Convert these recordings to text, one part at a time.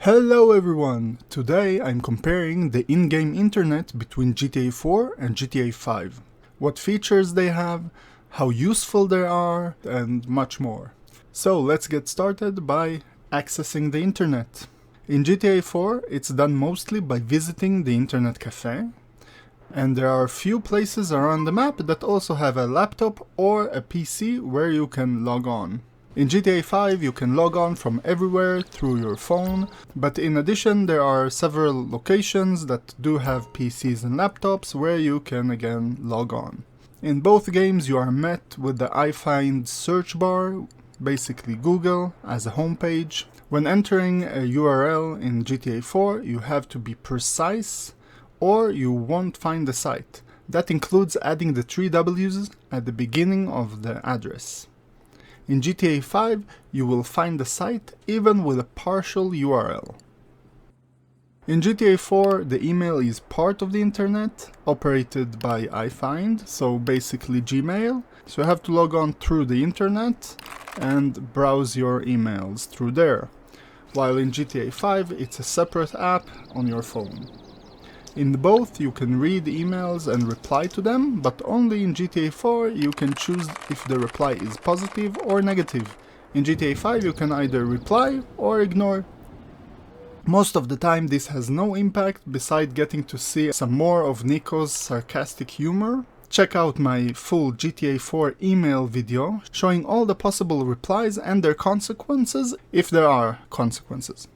Hello everyone! Today I'm comparing the in-game internet between GTA 4 and GTA 5. What features they have, how useful they are, and much more. So let's get started by accessing the internet. In GTA 4 it's done mostly by visiting the internet cafe, and there are a few places around the map that also have a laptop or a PC where you can log on. In GTA 5 you can log on from everywhere through your phone, but in addition there are several locations that do have PCs and laptops where you can again log on. In both games you are met with the iFind search bar, basically Google, as a homepage. When entering a URL in GTA 4 you have to be precise or you won't find the site. That includes adding the 3 W's at the beginning of the address. In GTA 5, you will find the site even with a partial URL. In GTA 4, the email is part of the internet, operated by iFind, so basically Gmail. So you have to log on through the internet and browse your emails through there. While in GTA 5, it's a separate app on your phone. In both you can read emails and reply to them, but only in GTA 4 you can choose if the reply is positive or negative. In GTA 5 you can either reply or ignore. Most of the time this has no impact beside getting to see some more of Nico's sarcastic humor. Check out my full GTA 4 email video showing all the possible replies and their consequences, if there are consequences.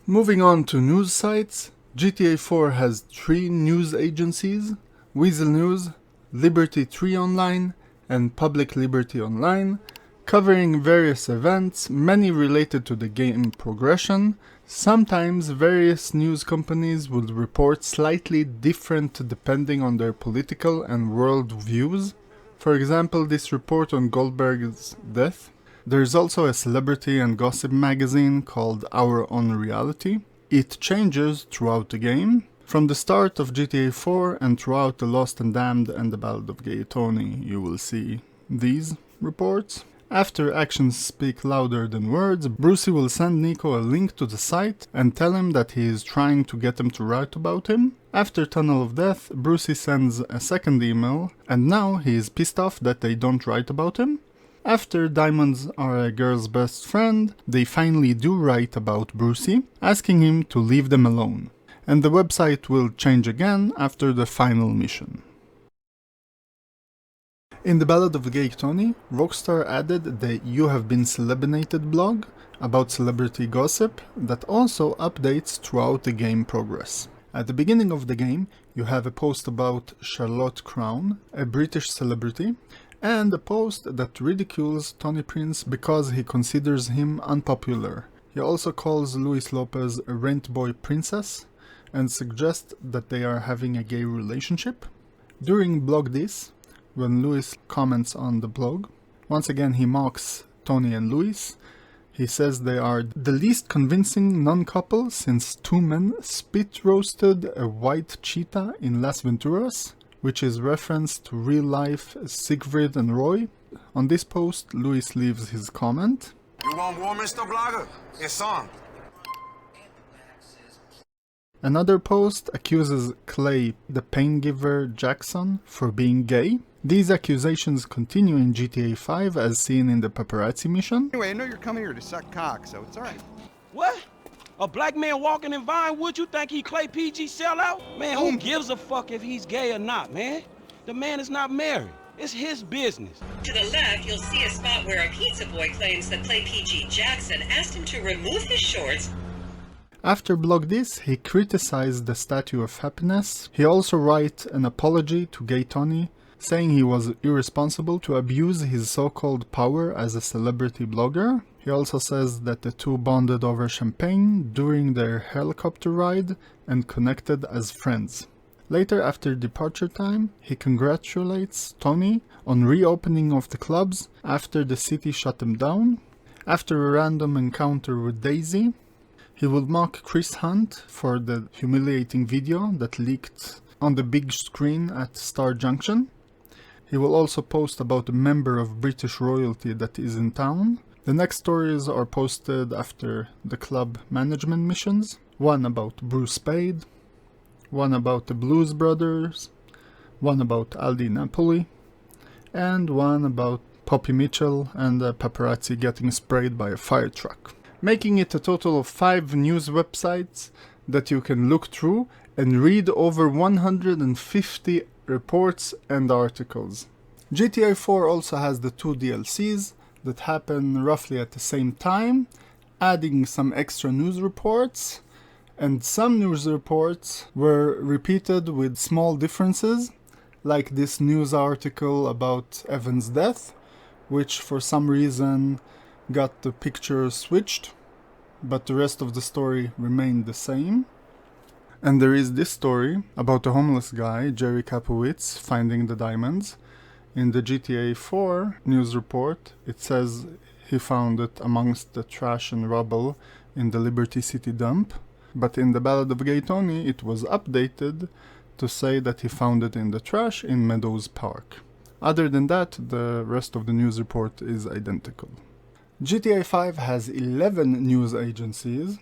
Moving on to news sites, GTA 4 has 3 news agencies: Weasel News, Liberty 3 Online, and Public Liberty Online, covering various events, many related to the game progression. Sometimes various news companies will report slightly different depending on their political and world views. For example, this report on Goldberg's death. There's also a celebrity and gossip magazine called Our Own Reality. It changes throughout the game. From the start of GTA 4 and throughout The Lost and Damned and the Ballad of Gay Tony, you will see these reports. After actions speak louder than words, Brucey will send Nico a link to the site and tell him that he is trying to get them to write about him. After Tunnel of Death, Brucey sends a second email, and now he is pissed off that they don't write about him. After Diamonds Are a Girl's Best Friend, they finally do write about Brucey, asking him to leave them alone. And the website will change again after the final mission. In the Ballad of Gay Tony, Rockstar added the You Have Been Celebinated blog about celebrity gossip that also updates throughout the game progress. At the beginning of the game, you have a post about Charlotte Crown, a British celebrity, and a post that ridicules Tony Prince because he considers him unpopular. He also calls Luis Lopez a rent boy princess and suggests that they are having a gay relationship. During Blog This, when Luis comments on the blog, once again he mocks Tony and Luis. He says they are the least convincing non-couple since 2 men spit roasted a white cheetah in Las Venturas, which is reference to real-life Siegfried and Roy. On this post, Luis leaves his comment. You want war, Mr. Blogger? It's on. Another post accuses Clay, the pain giver Jackson, for being gay. These accusations continue in GTA 5 as seen in the paparazzi mission. Anyway, I know you're coming here to suck cock, so it's alright. What? A black man walking in Vinewood, you think he Clay PG sellout? Man, who gives a fuck if he's gay or not, man? The man is not married. It's his business. To the left, you'll see a spot where a pizza boy claims that Clay PG Jackson asked him to remove his shorts. After Blog This, he criticized the Statue of Happiness. He also writes an apology to Gay Tony, saying he was irresponsible to abuse his so-called power as a celebrity blogger. He also says that the two bonded over champagne during their helicopter ride and connected as friends. Later, after departure time, he congratulates Tony on reopening of the clubs after the city shut them down. After a random encounter with Daisy, he will mock Chris Hunt for the humiliating video that leaked on the big screen at Star Junction. He will also post about a member of British royalty that is in town. The next stories are posted after the club management missions. One about Bruce Spade, one about the Blues Brothers, one about Aldi Napoli, and one about Poppy Mitchell and the paparazzi getting sprayed by a fire truck, making it a total of 5 news websites that you can look through and read over 150 reports and articles. GTA 4 also has the 2 DLCs that happen roughly at the same time, adding some extra news reports, and some news reports were repeated with small differences, like this news article about Evan's death, which for some reason got the picture switched, but the rest of the story remained the same. And there is this story about a homeless guy, Jerry Kapowitz, finding the diamonds. In the GTA 4 news report, it says he found it amongst the trash and rubble in the Liberty City dump, but in the Ballad of Gay Tony it was updated to say that he found it in the trash in Meadows Park. Other than that, the rest of the news report is identical. GTA 5 has 11 news agencies: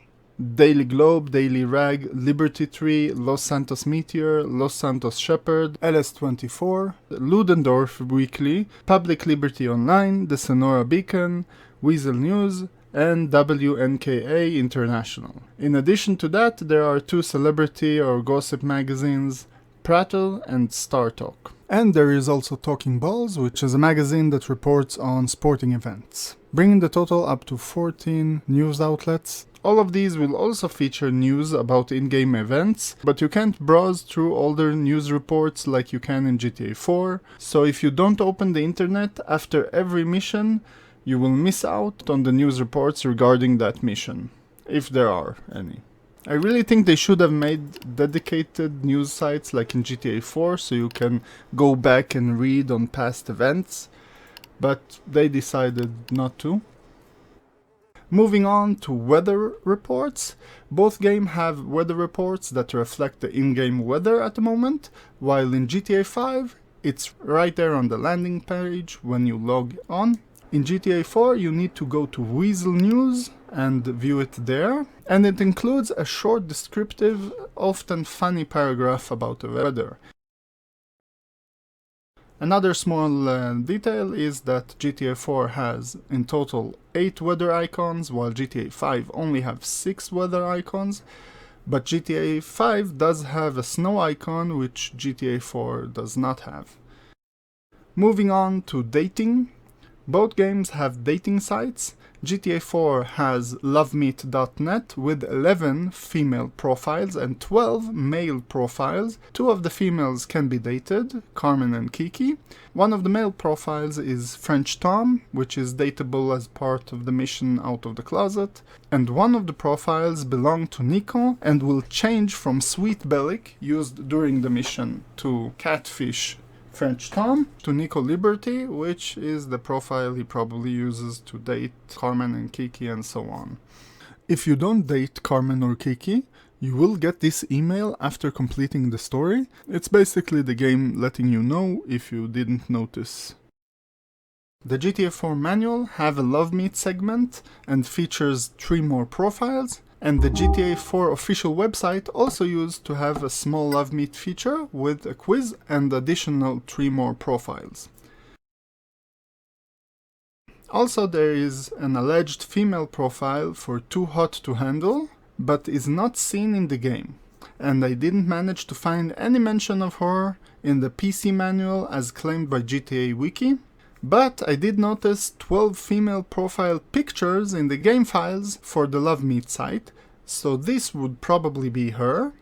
Daily Globe, Daily Rag, Liberty Tree, Los Santos Meteor, Los Santos Shepherd, LS24, Ludendorff Weekly, Public Liberty Online, The Sonora Beacon, Weasel News, and WNKA International. In addition to that, there are 2 celebrity or gossip magazines, Prattle and Star Talk. And there is also Talking Balls, which is a magazine that reports on sporting events, bringing the total up to 14 news outlets. All of these will also feature news about in-game events, but you can't browse through older news reports like you can in GTA 4, so if you don't open the internet after every mission, you will miss out on the news reports regarding that mission, if there are any. I really think they should have made dedicated news sites like in GTA 4 so you can go back and read on past events, but they decided not to. Moving on to weather reports. Both games have weather reports that reflect the in-game weather at the moment, while in GTA 5 it's right there on the landing page when you log on. In GTA 4 you need to go to Weasel News and view it there, and it includes a short descriptive, often funny paragraph about the weather. Another small detail is that GTA 4 has in total 8 weather icons, while GTA 5 only have 6 weather icons, but GTA 5 does have a snow icon, which GTA 4 does not have. Moving on to dating. Both games have dating sites. GTA 4 has lovemeet.net with 11 female profiles and 12 male profiles. 2 of the females can be dated, Carmen and Kiki. One of the male profiles is French Tom, which is dateable as part of the mission Out of the Closet. And one of the profiles belong to Nico and will change from Sweet Bellic, used during the mission, to Catfish French Tom, to Nico Liberty, which is the profile he probably uses to date Carmen and Kiki and so on. If you don't date Carmen or Kiki, you will get this email after completing the story. It's basically the game letting you know if you didn't notice. The GTA 4 manual have a Love Meet segment and features 3 more profiles. And the GTA 4 official website also used to have a small Love Meet feature with a quiz and additional 3 more profiles. Also, there is an alleged female profile for Too Hot to Handle, but is not seen in the game. And I didn't manage to find any mention of her in the PC manual as claimed by GTA Wiki. But I did notice 12 female profile pictures in the game files for the Love Meet site, so this would probably be her.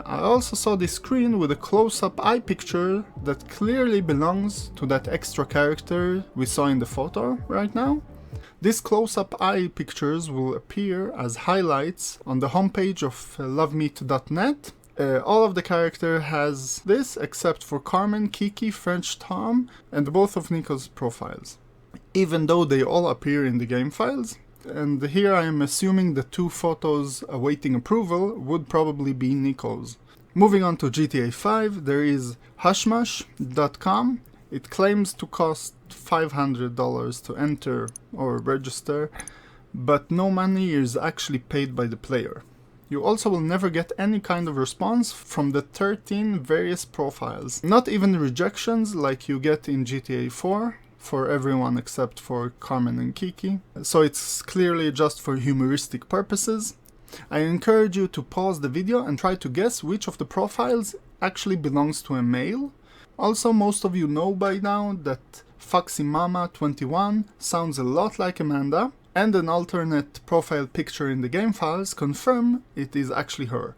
I also saw this screen with a close-up eye picture that clearly belongs to that extra character we saw in the photo right now. These close-up eye pictures will appear as highlights on the homepage of lovemeet.net. All of the character has this except for Carmen, Kiki, French Tom, and both of Nico's profiles, even though they all appear in the game files. And here I am assuming the 2 photos awaiting approval would probably be Nico's. Moving on to GTA 5, there is hushmush.com. It claims to cost $500 to enter or register, but no money is actually paid by the player. You also will never get any kind of response from the 13 various profiles. Not even rejections like you get in GTA 4 for everyone except for Carmen and Kiki. So it's clearly just for humoristic purposes. I encourage you to pause the video and try to guess which of the profiles actually belongs to a male. Also, most of you know by now that Foxy Mama 21 sounds a lot like Amanda, and an alternate profile picture in the game files confirm it is actually her.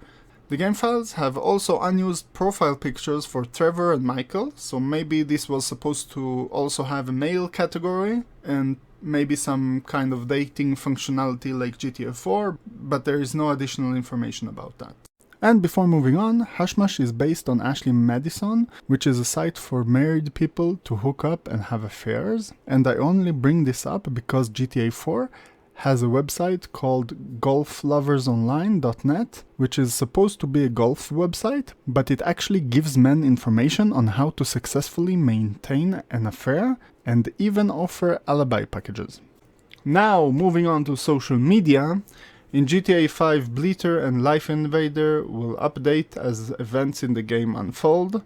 The game files have also unused profile pictures for Trevor and Michael, so maybe this was supposed to also have a male category and maybe some kind of dating functionality like GTA 4, but there is no additional information about that. And before moving on, Hashmash is based on Ashley Madison, which is a site for married people to hook up and have affairs. And I only bring this up because GTA 4 has a website called golfloversonline.net, which is supposed to be a golf website, but it actually gives men information on how to successfully maintain an affair and even offer alibi packages. Now, moving on to social media. In GTA 5, Bleater and Life Invader will update as events in the game unfold.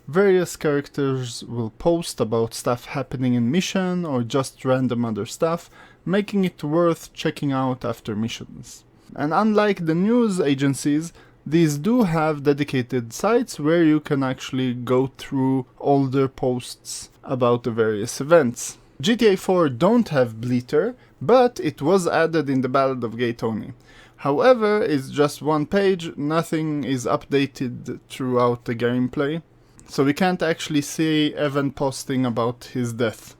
Various characters will post about stuff happening in mission or just random other stuff, making it worth checking out after missions. And unlike the news agencies, these do have dedicated sites where you can actually go through older posts about the various events. GTA 4 don't have Bleater, but it was added in the Ballad of Gay Tony. However, it's just one page, nothing is updated throughout the gameplay, so we can't actually see Evan posting about his death.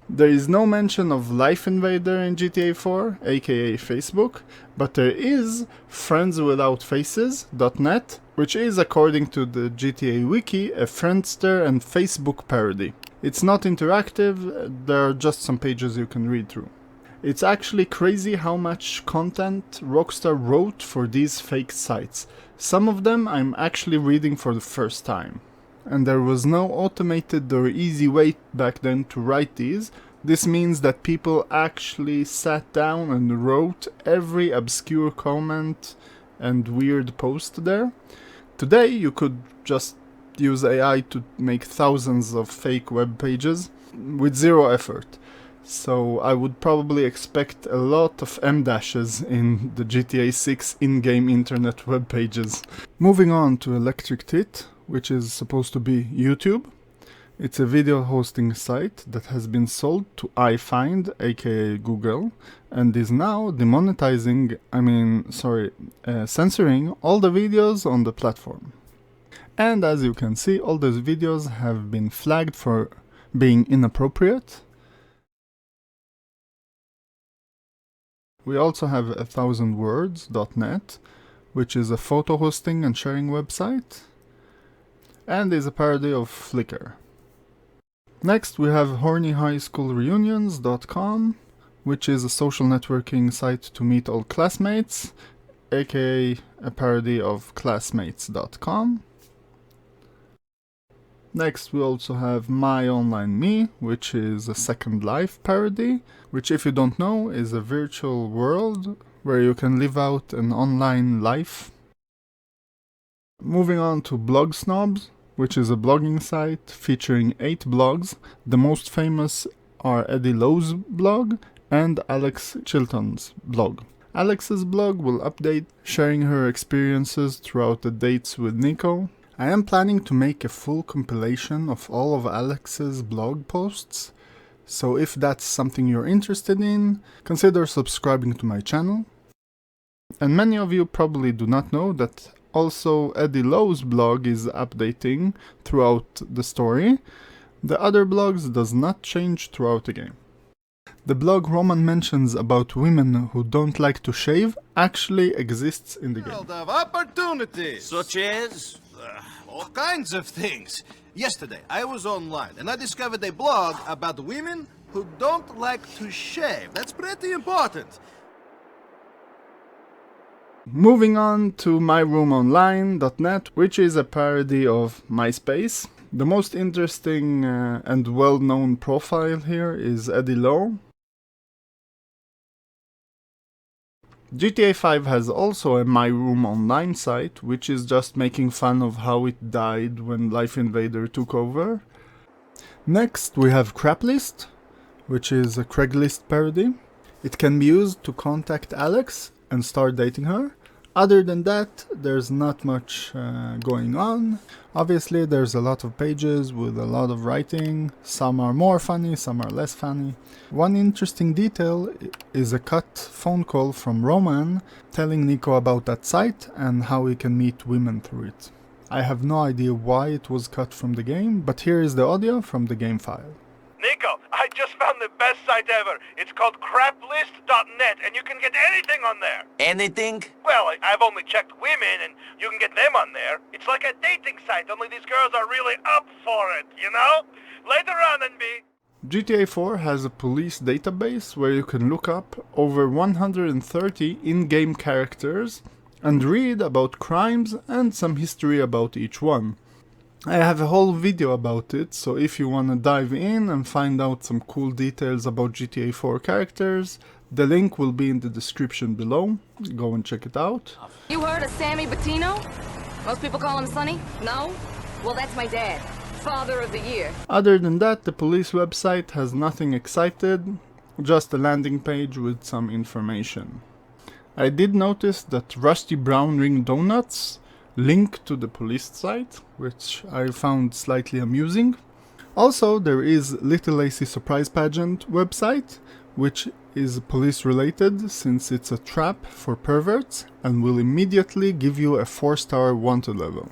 There is no mention of Life Invader in GTA 4, aka Facebook, but there is friendswithoutfaces.net, which is, according to the GTA wiki, a Friendster and Facebook parody. It's not interactive, there are just some pages you can read through. It's actually crazy how much content Rockstar wrote for these fake sites. Some of them I'm actually reading for the first time. And there was no automated or easy way back then to write these. This means that people actually sat down and wrote every obscure comment and weird post there. Today you could just use AI to make thousands of fake web pages with zero effort. So I would probably expect a lot of M-dashes in the GTA 6 in-game internet web pages. Moving on to Electric Tit, which is supposed to be YouTube. It's a video hosting site that has been sold to iFind, aka Google, and is now censoring all the videos on the platform. And as you can see, all those videos have been flagged for being inappropriate. We also have 1000words.net, which is a photo hosting and sharing website, and is a parody of Flickr. Next we have hornyhighschoolreunions.com, which is a social networking site to meet old classmates, aka a parody of classmates.com. Next we also have My Online Me, which is a Second Life parody, which, if you don't know, is a virtual world where you can live out an online life. Moving on to Blog Snobs, which is a blogging site featuring 8 blogs. The most famous are Eddie Lowe's blog and Alex Chilton's blog. Alex's blog will update, sharing her experiences throughout the dates with Nico. I am planning to make a full compilation of all of Alex's blog posts, so if that's something you're interested in, consider subscribing to my channel. And many of you probably do not know that also Eddie Lowe's blog is updating throughout the story. The other blogs does not change throughout the game. The blog Roman mentions about women who don't like to shave actually exists in the game. World of opportunities. Such as? All kinds of things. Yesterday, I was online and I discovered a blog about women who don't like to shave. That's pretty important. Moving on to myroomonline.net, which is a parody of MySpace. The most interesting and well-known profile here is Eddie Lowe. GTA 5 has also a My Room Online site, which is just making fun of how it died when Life Invader took over. Next we have Craplist, which is a Craigslist parody. It can be used to contact Alex and start dating her. Other than that, there's not much going on. Obviously, there's a lot of pages with a lot of writing. Some are more funny, some are less funny. One interesting detail is a cut phone call from Roman telling Nico about that site and how he can meet women through it. I have no idea why it was cut from the game, but here is the audio from the game file. Nico, I just found the best site ever. It's called craplist.net, and you can get anything on there. Anything? Well, I've only checked women, and you can get them on there. It's like a dating site, only these girls are really up for it, you know? Later on, NB. GTA 4 has a police database where you can look up over 130 in-game characters and read about crimes and some history about each one. I have a whole video about it, so if you wanna dive in and find out some cool details about GTA 4 characters, the link will be in the description below. Go and check it out. You heard of Sammy Bettino? Most people call him Sonny? No? Well, that's my dad. Father of the Year. Other than that, the police website has nothing exciting, just a landing page with some information. I did notice that Rusty Brown Ring Donuts link to the police site, which I found slightly amusing. Also, there is Little Lacy Surprise Pageant website, which is police related since it's a trap for perverts and will immediately give you a 4-star wanted level.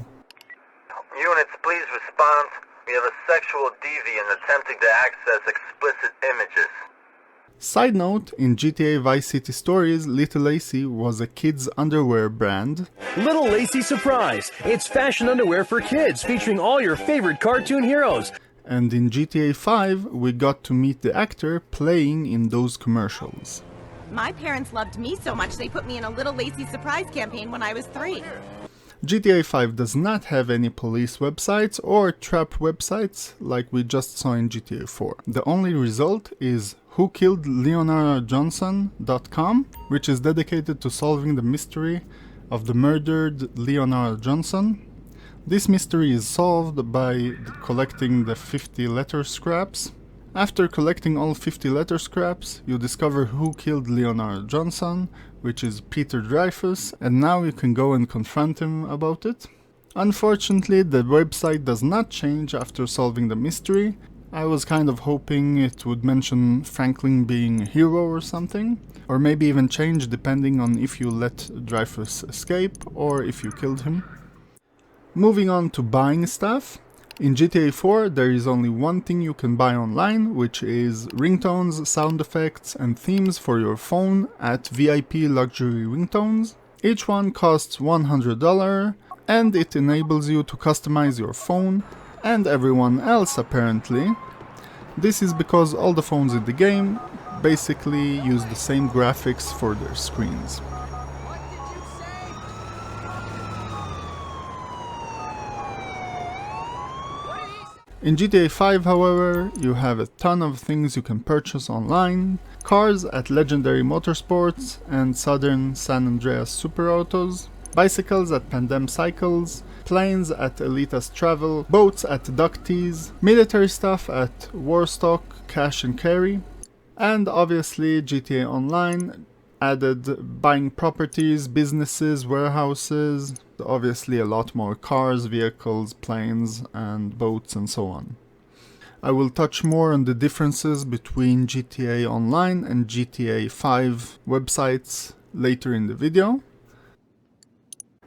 Units, please respond. We have a sexual deviant attempting to access explicit images. Side note, in GTA Vice City Stories, Little Lacy was a kids' underwear brand. Little Lacy Surprise! It's fashion underwear for kids, featuring all your favorite cartoon heroes. And in GTA 5, we got to meet the actor playing in those commercials. My parents loved me so much they put me in a Little Lacy Surprise campaign when I was 3. GTA 5 does not have any police websites or trap websites like we just saw in GTA 4. The only result is whokilledleonardojohnson.com, which is dedicated to solving the mystery of the murdered Leonard Johnson. This mystery is solved by collecting the 50 letter scraps. After collecting all 50 letter scraps, you discover who killed Leonard Johnson, which is Peter Dreyfuss, and now you can go and confront him about it. Unfortunately, the website does not change after solving the mystery. I was kind of hoping it would mention Franklin being a hero or something, or maybe even change depending on if you let Dreyfuss escape or if you killed him. Moving on to buying stuff. In GTA 4 there is only one thing you can buy online, which is ringtones, sound effects and themes for your phone at VIP Luxury Ringtones. Each one costs $100 and it enables you to customize your phone and everyone else apparently. This is because all the phones in the game basically use the same graphics for their screens. In GTA 5, however, you have a ton of things you can purchase online. Cars at Legendary Motorsports and Southern San Andreas Super Autos, bicycles at Pandem Cycles, planes at Elitas Travel, boats at Ducties, military stuff at Warstock Cash and Carry, and obviously GTA Online added buying properties, businesses, warehouses, obviously a lot more cars, vehicles, planes and boats and so on. I will touch more on the differences between GTA Online and GTA 5 websites later in the video.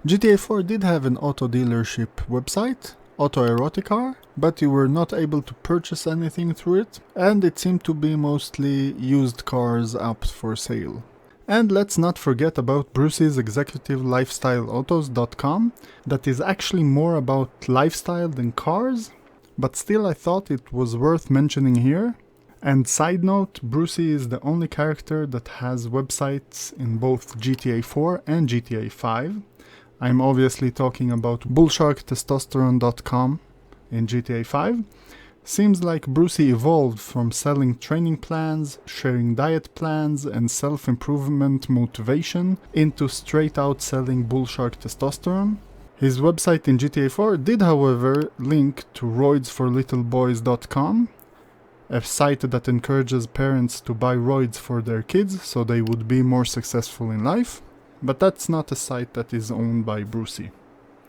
GTA 4 did have an auto dealership website, Autoeroticar, but you were not able to purchase anything through it, and it seemed to be mostly used cars up for sale. And let's not forget about Bruce's executive lifestyleautos.com, that is actually more about lifestyle than cars, but still I thought it was worth mentioning here. And side note, Brucey is the only character that has websites in both GTA 4 and GTA 5. I'm obviously talking about bullsharktestosterone.com, in GTA 5. Seems like Brucey evolved from selling training plans, sharing diet plans, and self-improvement motivation into straight-out selling bullshark testosterone. His website in GTA 4 did, however, link to roidsforlittleboys.com, a site that encourages parents to buy roids for their kids so they would be more successful in life, but that's not a site that is owned by Brucey.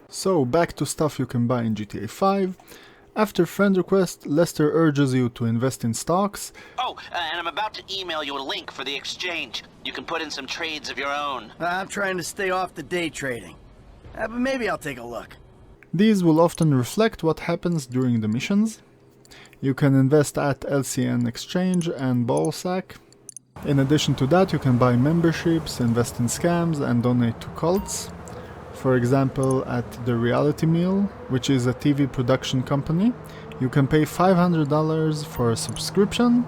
So back to stuff you can buy in GTA 5. After friend request, Lester urges you to invest in stocks. Oh, and I'm about to email you a link for the exchange. You can put in some trades of your own. I'm trying to stay off the day trading. But maybe I'll take a look. These will often reflect what happens during the missions. You can invest at LCN Exchange and Ballsack. In addition to that, you can buy memberships, invest in scams, and donate to cults. For example, at The Reality Meal, which is a TV production company, you can pay $500 for a subscription,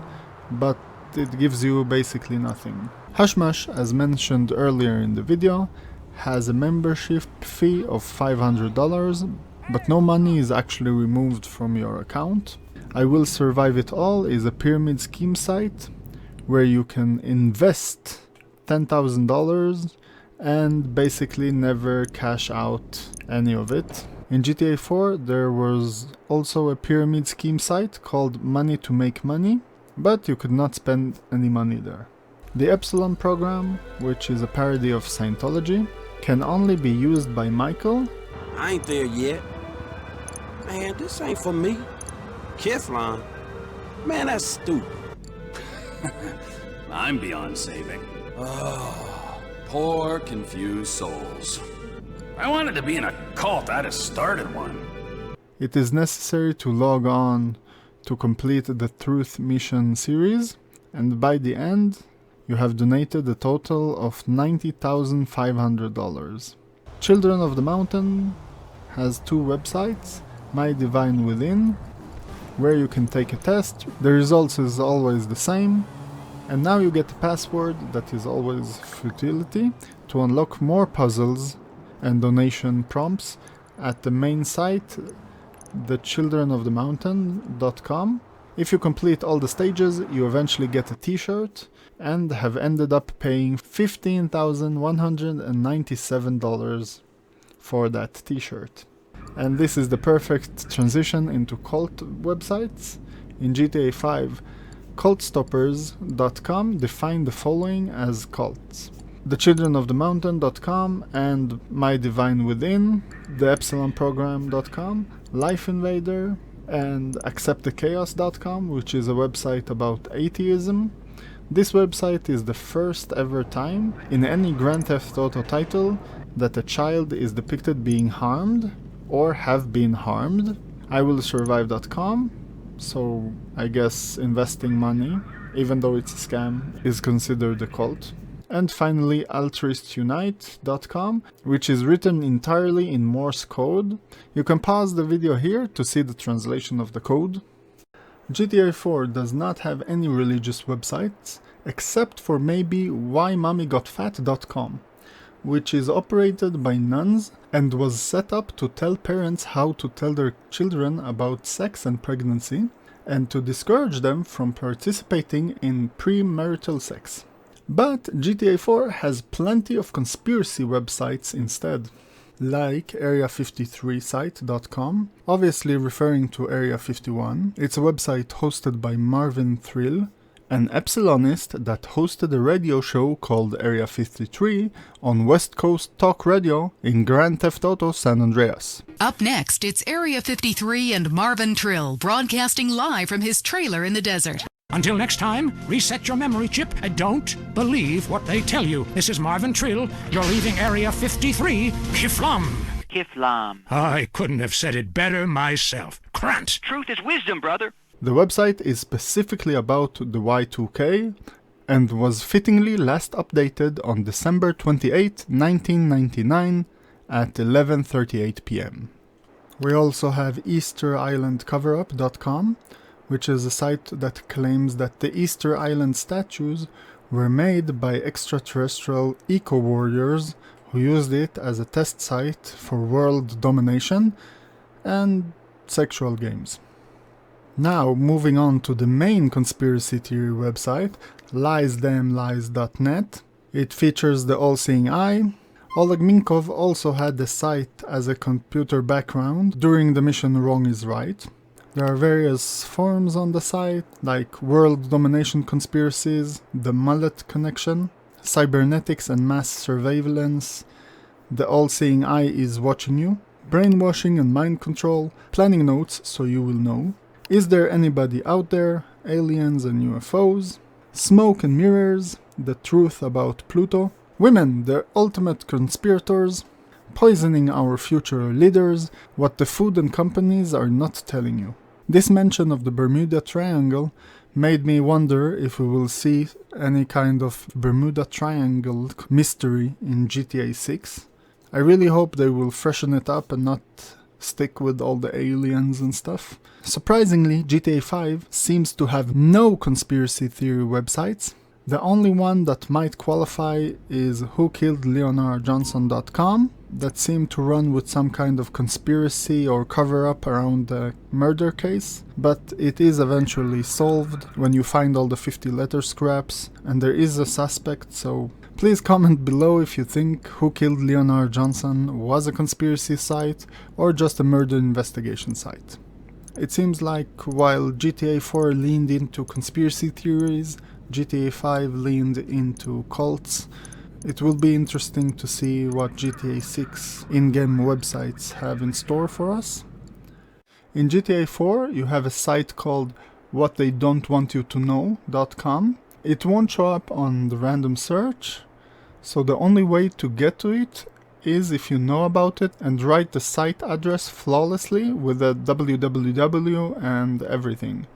but it gives you basically nothing. Hushmush, as mentioned earlier in the video, has a membership fee of $500, but no money is actually removed from your account. I Will Survive It All is a pyramid scheme site where you can invest $10,000 and basically never cash out any of it. In GTA 4 there was also a pyramid scheme site called Money to Make Money, but you could not spend any money there. The Epsilon program, which is a parody of Scientology, can only be used by Michael. I ain't there yet. Man, this ain't for me. Kiflon? Man, that's stupid. I'm beyond saving. Oh, poor confused souls. If I wanted to be in a cult, I'd have started one. It is necessary to log on to complete the Truth Mission series, and by the end, you have donated a total of $90,500. Children of the Mountain has two websites, My Divine Within, where you can take a test. The results is always the same, and now you get a password that is always futility to unlock more puzzles and donation prompts at the main site, thechildrenofthemountain.com. If you complete all the stages, you eventually get a t-shirt, and have ended up paying $15,197 for that t-shirt. And this is the perfect transition into cult websites. In GTA 5, cultstoppers.com define the following as cults: thechildrenofthemountain.com and My Divine Within, theepsilonprogram.com, Life Invader, and acceptthechaos.com, which is a website about atheism. This website is the first ever time in any Grand Theft Auto title that a child is depicted being harmed or have been harmed. iwillsurvive.com, so I guess investing money, even though it's a scam, is considered a cult. And finally altruistunite.com, which is written entirely in Morse code. You can pause the video here to see the translation of the code. GTA 4 does not have any religious websites, except for maybe whymommygotfat.com, which is operated by nuns and was set up to tell parents how to tell their children about sex and pregnancy, and to discourage them from participating in premarital sex. But GTA 4 has plenty of conspiracy websites instead, like Area53site.com, obviously referring to Area 51. It's a website hosted by Marvin Thrill, an Epsilonist that hosted a radio show called Area 53 on West Coast Talk Radio in Grand Theft Auto San Andreas. Up next, it's Area 53 and Marvin Trill broadcasting live from his trailer in the desert. Until next time, reset your memory chip and don't believe what they tell you. This is Marvin Trill. You're leaving Area 53. Kiflam. Kiflam. I couldn't have said it better myself. Krant. Truth is wisdom, brother. The website is specifically about the Y2K and was fittingly last updated on December 28, 1999 at 11:38 p.m. We also have EasterIslandCoverup.com, which is a site that claims that the Easter Island statues were made by extraterrestrial eco-warriors who used it as a test site for world domination, and sexual games. Now, moving on to the main conspiracy theory website, liesdamnlies.net. It features the all-seeing eye. Oleg Minkov also had the site as a computer background during the mission Wrong is Right. There are various forums on the site, like world domination conspiracies, the mullet connection, cybernetics and mass surveillance, the all-seeing eye is watching you, brainwashing and mind control, planning notes so you will know, is there anybody out there, aliens and UFOs, smoke and mirrors, the truth about Pluto, women, the ultimate conspirators, poisoning our future leaders, what the food and companies are not telling you. This mention of the Bermuda Triangle made me wonder if we will see any kind of Bermuda Triangle mystery in GTA 6. I really hope they will freshen it up and not stick with all the aliens and stuff. Surprisingly, GTA 5 seems to have no conspiracy theory websites. The only one that might qualify is whokilledleonardjohnson.com, that seemed to run with some kind of conspiracy or cover-up around the murder case, but it is eventually solved when you find all the 50 letter scraps, and there is a suspect, so please comment below if you think Who Killed Leonard Johnson was a conspiracy site or just a murder investigation site. It seems like while GTA 4 leaned into conspiracy theories, GTA 5 leaned into cults. It will be interesting to see what GTA 6 in-game websites have in store for us. In GTA 4 you have a site called whattheydon'twantyoutoKnow.com. It won't show up on the random search, so the only way to get to it is if you know about it and write the site address flawlessly with a www and everything.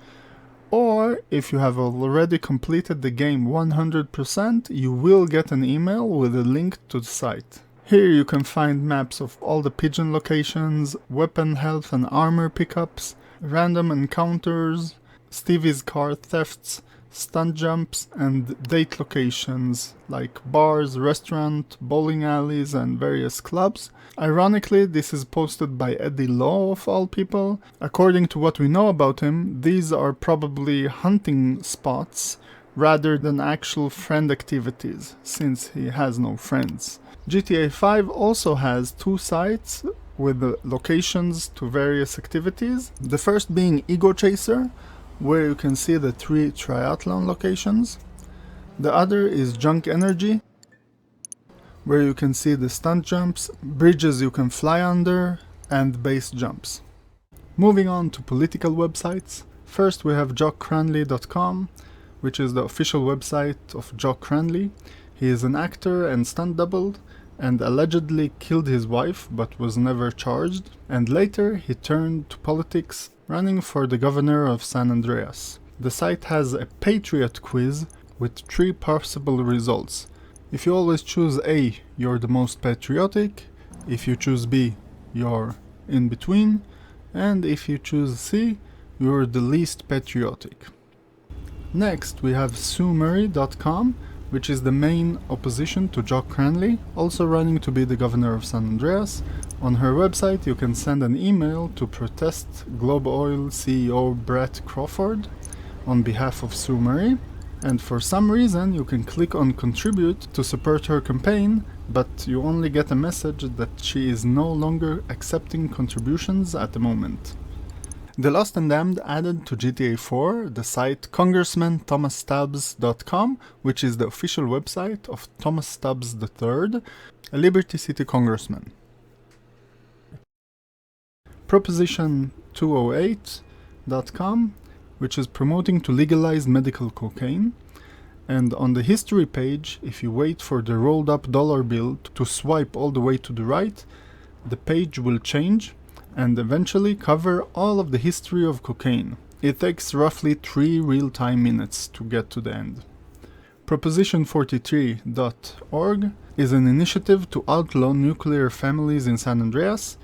Or, if you have already completed the game 100%, you will get an email with a link to the site. Here you can find maps of all the pigeon locations, weapon health and armor pickups, random encounters, Stevie's car thefts, stunt jumps, and date locations like bars, restaurant, bowling alleys, and various clubs. Ironically, this is posted by Eddie Law of all people. According to what we know about him, these are probably hunting spots rather than actual friend activities, since he has no friends. GTA 5 also has two sites with locations to various activities. The first being Ego Chaser, where you can see the 3 triathlon locations. The other is Junk Energy, where you can see the stunt jumps, bridges you can fly under, and base jumps. Moving on to political websites. First we have jockcranley.com, which is the official website of Jock Cranley. He is an actor and stunt double, and allegedly killed his wife but was never charged, and later he turned to politics, running for the governor of San Andreas. The site has a Patriot quiz with 3 possible results. If you always choose A, you're the most patriotic, if you choose B, you're in between, and if you choose C, you're the least patriotic. Next we have SueMurray.com, which is the main opposition to Jock Cranley, also running to be the governor of San Andreas. On her website you can send an email to protest Globe Oil CEO Brett Crawford on behalf of Sue Murray, and for some reason you can click on contribute to support her campaign, but you only get a message that she is no longer accepting contributions at the moment. The Lost and Damned added to GTA 4 the site congressmanthomasstubbs.com, which is the official website of Thomas Stubbs III, a Liberty City congressman. Proposition208.com, which is promoting to legalize medical cocaine, and on the history page, if you wait for the rolled up dollar bill to swipe all the way to the right, the page will change and eventually cover all of the history of cocaine. It takes roughly 3 real-time minutes to get to the end. Proposition43.org is an initiative to outlaw nuclear families in San Andreas.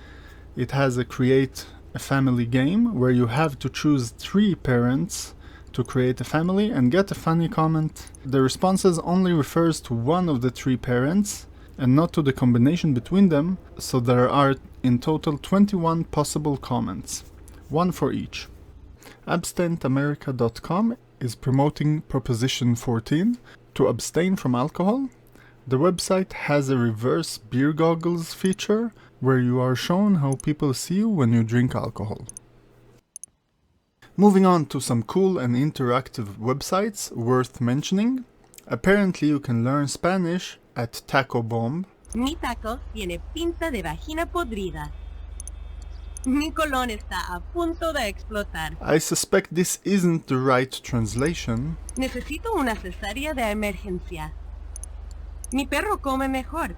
It has a create a family game where you have to choose 3 parents to create a family and get a funny comment. The responses only refers to one of the 3 parents and not to the combination between them, so there are in total 21 possible comments. one for each. abstaintamerica.com is promoting Proposition 14 to abstain from alcohol. The website has a reverse beer goggles feature where you are shown how people see you when you drink alcohol. Moving on to some cool and interactive websites worth mentioning. Apparently you can learn Spanish at Taco Bomb. Mi taco tiene pinta de vagina podrida. Mi colon está a punto de explotar. I suspect this isn't the right translation. Necesito una cesárea de emergencia. Mi perro come mejor.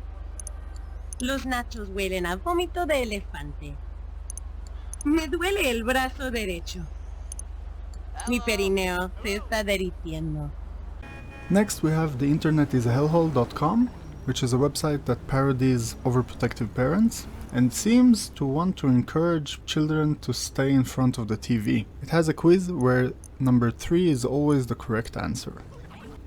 Los nachos huelen a vómito de elefante. Me duele el brazo derecho. Mi perineo se está derritiendo. Next we have theinternetisahellhole.com, which is a website that parodies overprotective parents and seems to want to encourage children to stay in front of the TV. It has a quiz where number 3 is always the correct answer.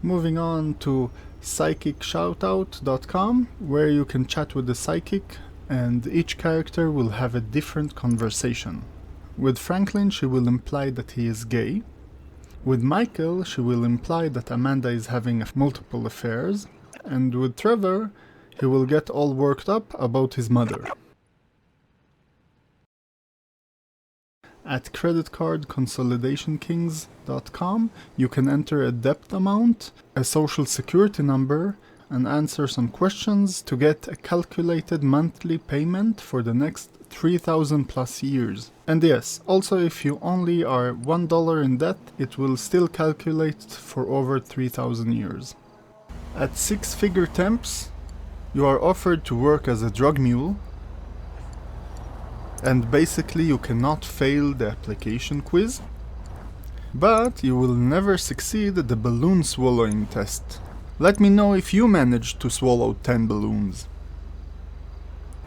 Moving on to psychicshoutout.com, where you can chat with the psychic and each character will have a different conversation. With Franklin, she will imply that he is gay. With Michael, she will imply that Amanda is having multiple affairs. And with Trevor, he will get all worked up about his mother. At creditcardconsolidationkings.com, you can enter a debt amount, a social security number, and answer some questions to get a calculated monthly payment for the next 3,000 plus years. And yes, also if you only are $1 in debt, it will still calculate for over 3,000 years. At Six Figure Temps, you are offered to work as a drug mule, and basically you cannot fail the application quiz, but you will never succeed the balloon swallowing test. Let me know if you managed to swallow 10 balloons.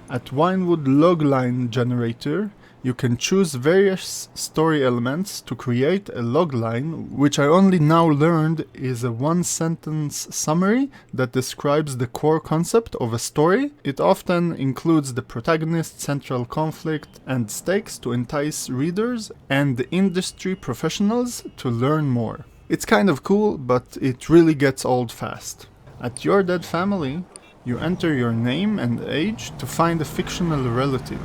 At Winewood Logline Generator, you can choose various story elements to create a logline, which I only now learned is a one-sentence summary that describes the core concept of a story. It often includes the protagonist's central conflict and stakes to entice readers and the industry professionals to learn more. It's kind of cool, but it really gets old fast. At Your Dead Family, you enter your name and age to find a fictional relative.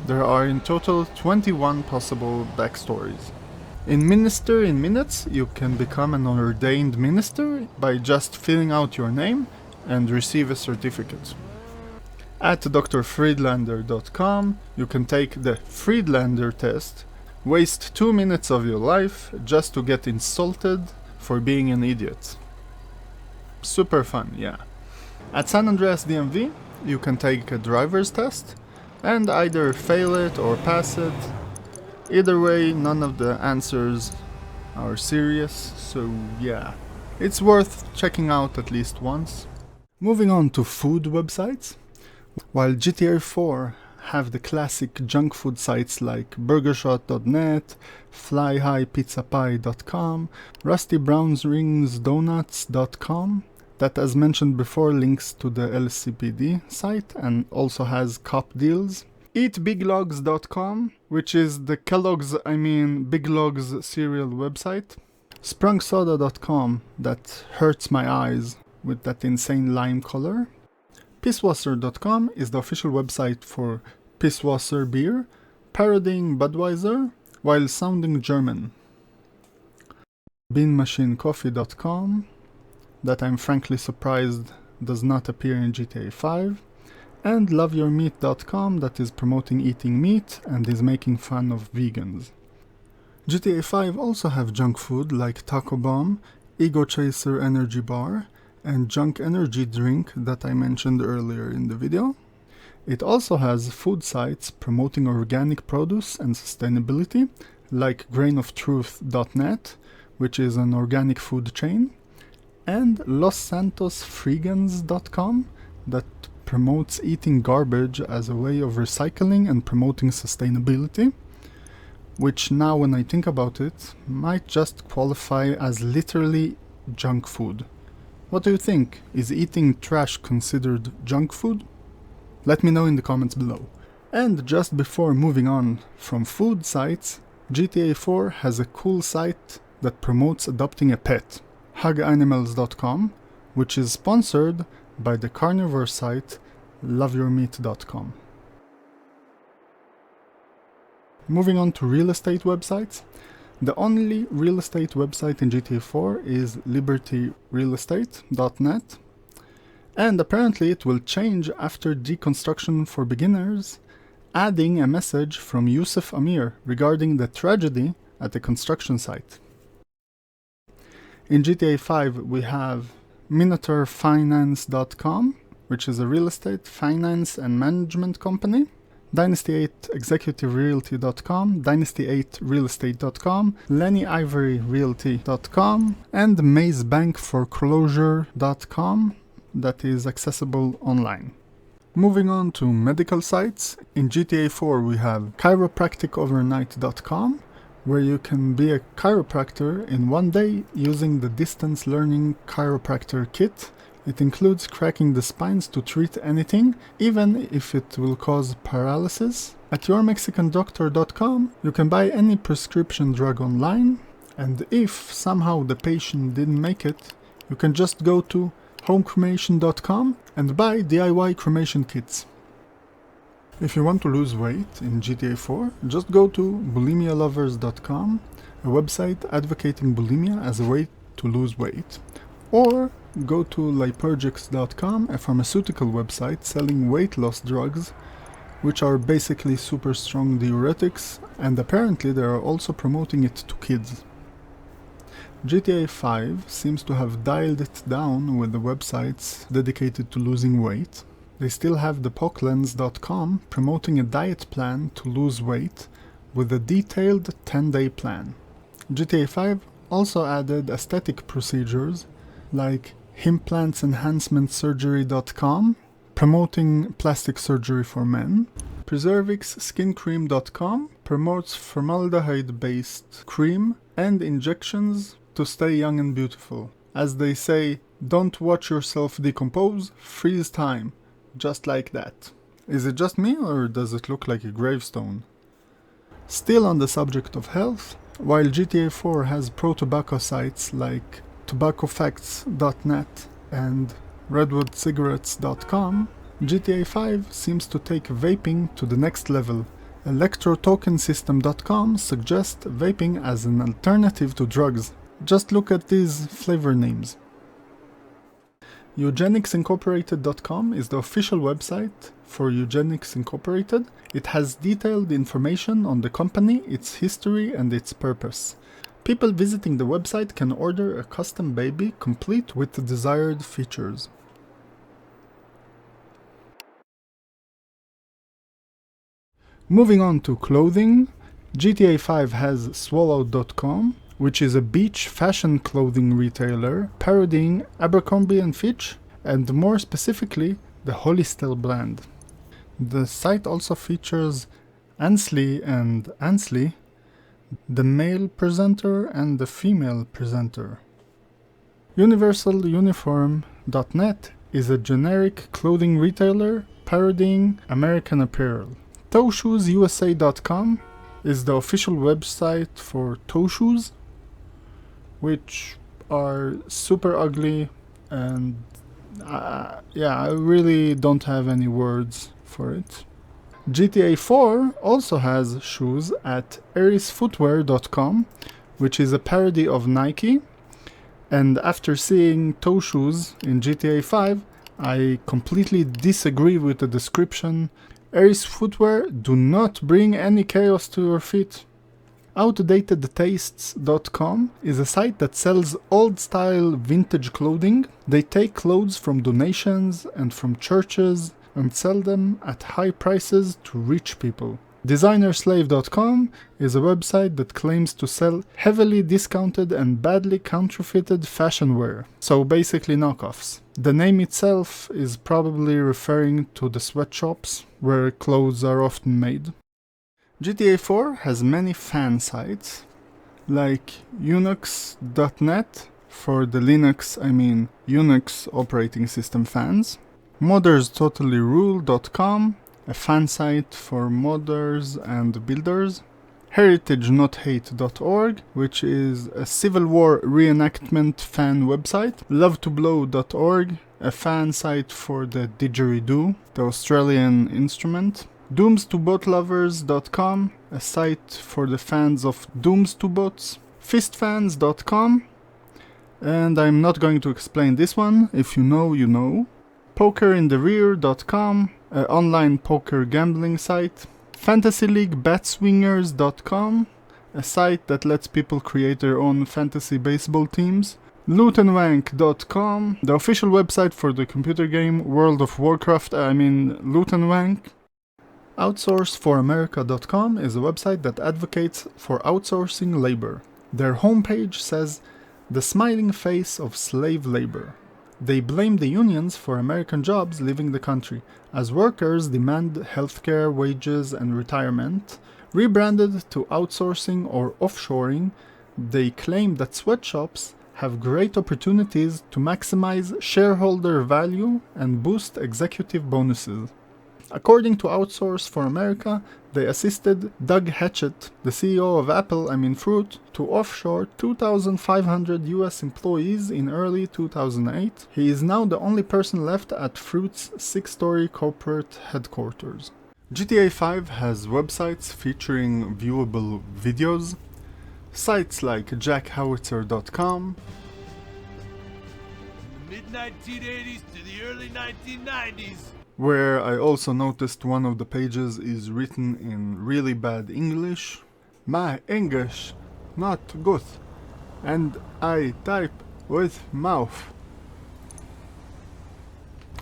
There are in total 21 possible backstories. In Minister in Minutes, you can become an ordained minister by just filling out your name and receive a certificate. At drfriedlander.com, you can take the Friedlander test, waste 2 minutes of your life just to get insulted for being an idiot. Super fun, yeah. At San Andreas DMV, you can take a driver's test and either fail it or pass it. Either way, none of the answers are serious, so yeah. It's worth checking out at least once. Moving on to food websites. While GTA 4 have the classic junk food sites like burgershot.net, flyhighpizzapie.com, rustybrownsringsdonuts.com, that, as mentioned before, links to the LCPD site and also has cop deals. Eatbiglogs.com, which is the Big Logs cereal website. Sprungsoda.com, that hurts my eyes with that insane lime color. Pisswasser.com is the official website for Pisswasser beer, parodying Budweiser while sounding German. Beanmachinecoffee.com, that I'm frankly surprised does not appear in GTA 5, and loveyourmeat.com, that is promoting eating meat and is making fun of vegans. GTA 5 also have junk food like Taco Bomb, Ego Chaser Energy Bar, and Junk Energy Drink that I mentioned earlier in the video. It also has food sites promoting organic produce and sustainability, like grainoftruth.net, which is an organic food chain, and LosSantosFreegans.com, that promotes eating garbage as a way of recycling and promoting sustainability, which now when I think about it, might just qualify as literally junk food. What do you think? Is eating trash considered junk food? Let me know in the comments below. And just before moving on from food sites, GTA 4 has a cool site that promotes adopting a pet, huganimals.com, which is sponsored by the carnivore site loveyourmeat.com. Moving on to real estate websites, the only real estate website in GTA 4 is libertyrealestate.net, and apparently it will change after Deconstruction for Beginners, adding a message from Yusuf Amir regarding the tragedy at the construction site. In GTA 5 we have minotaurfinance.com, which is a real estate, finance and management company, Dynasty8executiverealty.com, Dynasty8realestate.com, LennyIvoryRealty.com, and MazeBankForeclosure.com that is accessible online. Moving on to medical sites, in GTA 4 we have chiropracticovernight.com, where you can be a chiropractor in one day using the distance learning chiropractor kit. It includes cracking the spines to treat anything, even if it will cause paralysis. At yourmexicandoctor.com, you can buy any prescription drug online, and if somehow the patient didn't make it, you can just go to homecremation.com and buy DIY cremation kits. If you want to lose weight in GTA 4, just go to bulimialovers.com, a website advocating bulimia as a way to lose weight, or go to lipergics.com, a pharmaceutical website selling weight loss drugs, which are basically super strong diuretics, and apparently they are also promoting it to kids. GTA 5 seems to have dialed it down with the websites dedicated to losing weight. They still have the poclens.com promoting a diet plan to lose weight with a detailed 10-day plan. GTA 5 also added aesthetic procedures like implantsenhancementsurgery.com, promoting plastic surgery for men. Preservixskincream.com promotes formaldehyde-based cream and injections to stay young and beautiful. As they say, don't watch yourself decompose, freeze time. Just like that. Is it just me, or does it look like a gravestone? Still on the subject of health, while GTA 4 has pro-tobacco sites like tobaccofacts.net and redwoodcigarettes.com, GTA 5 seems to take vaping to the next level. electrotokensystem.com suggests vaping as an alternative to drugs. Just look at these flavor names. eugenicsincorporated.com is the official website for Eugenics Incorporated. It has detailed information on the company, its history, and its purpose. People visiting the website can order a custom baby complete with the desired features. Moving on to clothing, GTA 5 has Swallow.com, which is a beach fashion clothing retailer parodying Abercrombie & Fitch, and more specifically, the Hollister brand. The site also features Ansley and Ansley, the male presenter and the female presenter. UniversalUniform.net is a generic clothing retailer parodying American Apparel. ToeShoesUSA.com is the official website for toe shoes, which are super ugly, and I really don't have any words for it. GTA 4 also has shoes at arisfootwear.com, which is a parody of Nike, and after seeing toe shoes in GTA 5, I completely disagree with the description. Aris Footwear do not bring any chaos to your feet. OutdatedTastes.com is a site that sells old-style vintage clothing. They take clothes from donations and from churches and sell them at high prices to rich people. Designerslave.com is a website that claims to sell heavily discounted and badly counterfeited fashion wear, so basically knockoffs. The name itself is probably referring to the sweatshops where clothes are often made. GTA 4 has many fan sites, like Unix.net for the Unix operating system fans, ModdersTotallyRule.com, a fan site for modders and builders, heritagenotHate.org, which is a Civil War reenactment fan website, lovetoblow.org, a fan site for the didgeridoo, the Australian instrument, doomstoboatlovers.com, a site for the fans of Doomstoboats, fistfans.com, and I'm not going to explain this one, if you know, you know, pokerintherear.com, an online poker gambling site, fantasyleaguebatswingers.com, a site that lets people create their own fantasy baseball teams, lootandwank.com, the official website for the computer game World of Warcraft, Loot and Wank. Outsourceforamerica.com is a website that advocates for outsourcing labor. Their homepage says, "The smiling face of slave labor." They blame the unions for American jobs leaving the country, as workers demand healthcare, wages, and retirement. Rebranded to outsourcing or offshoring, they claim that sweatshops have great opportunities to maximize shareholder value and boost executive bonuses. According to Outsource For America, they assisted Doug Hatchett, the CEO of Apple, Fruit, to offshore 2,500 US employees in early 2008. He is now the only person left at Fruit's 6-story corporate headquarters. GTA 5 has websites featuring viewable videos, sites like jackhowitzer.com, mid-1980s to the early 1990s. Where I also noticed one of the pages is written in really bad English. My English not good, and I type with mouth.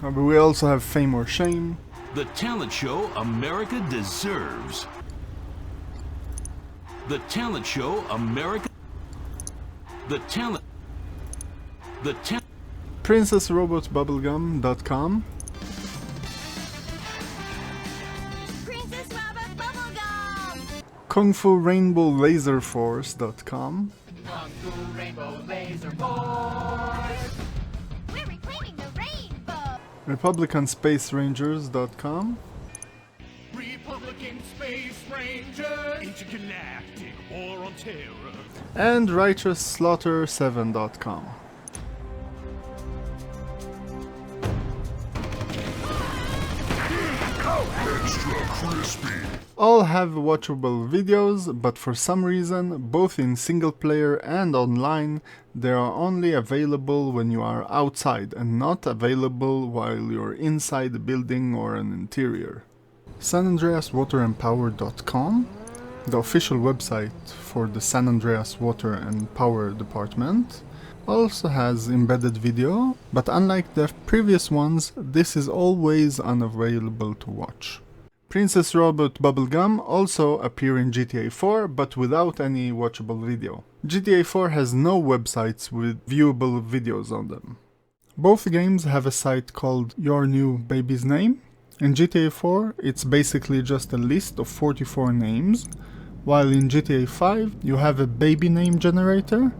But we also have Fame or Shame. The talent show America deserves. The talent show America. PrincessRobotBubblegum.com. Kung Fu Rainbow Laser Force.com. Kung Fu Rainbow Laser Force. We're reclaiming the rainbow. RepublicanSpaceRangers.com. Republican Space Ranger. Intergalactic War on Terror. And RighteousSlaughter7.com. Extra crispy. All have watchable videos, but for some reason, both in single player and online, they are only available when you are outside and not available while you're inside a building or an interior. SanAndreasWaterandPower.com, the official website for the San Andreas Water and Power Department, also has embedded video, but unlike the previous ones, this is always unavailable to watch. Princess Robot Bubblegum also appear in GTA 4, but without any watchable video. GTA 4 has no websites with viewable videos on them. Both games have a site called Your New Baby's Name. In GTA 4, it's basically just a list of 44 names, while in GTA 5 you have a baby name generator,